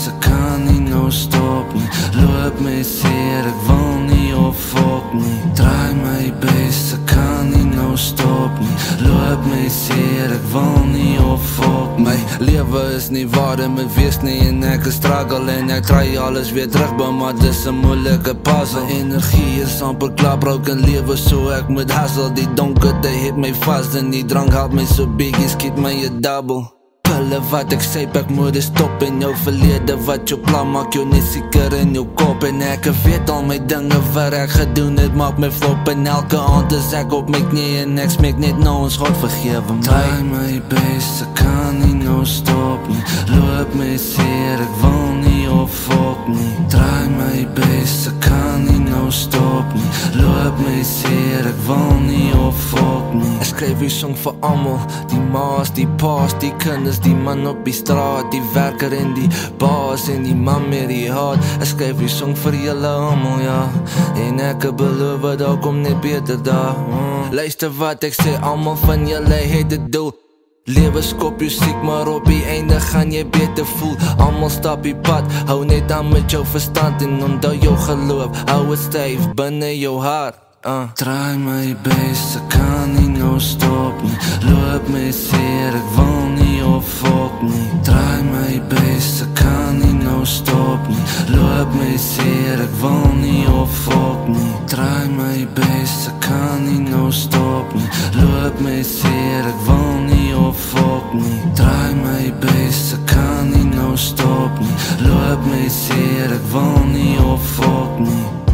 base, ek kan nie nou stop nie. Loop my seer, ek wil nie opfok nie. Draai my base, ek kan nie nou stop nie. Loop my seer, ek wil nie opfok nie. My lewe is nie waar dit moet wees nie, en ek is struggle en ek try alles weer terugbou, maar dis 'n moeilike puzzle. My energie is amper klaar, broken lewe, so ek moet hustle. Die donkerte het my vast en die drank help my so biggie, skiet my 'n double. Pille wat ek sê, ek moet dit stop in jou verlede wat jou plan maak, jou net seker in jou kop. En ek weet al my dinge wat ek gedoen het, maak my flop. En elke aand is ek op my knie en ek smeek net na ons God, vergewe my. Draai my best, ek kan nie nou stop nie. Loop my seer, ek wil nie opfok nie. Draai my best, ek kan nie nou stop nie. Loop my seer, ek wil nie opfok nie. Ek skryf die song vir almal, die ma's, die pa's, die kinders, die man op die straat, die werker en die baas en die man met die hart. Ek skryf die song vir julle almal, ja. En ek beloof daar kom net beter daar. Luister wat ek sê, almal van julle het 'n doel. Lewe skop jou siek, maar op die einde gaan jy beter voel. Almal stap die pad, hou net aan met jou verstand en onthou jou geloof. Hou het styf binne jou hart. Draai my best, ek kan nie nou stop nie. Loop my seer, ek wil nie opfok nie. Draai my best, ek kan nie nou stop nie. Loop my seer, ek wil nie opfok nie. Draai my best, ek kan nie nou stop nie. Loop my seer, ek wil nie opfok nie. Draai my best, ek kan nie nou stop nie. Loop my seer, ek wil nie opfok nie.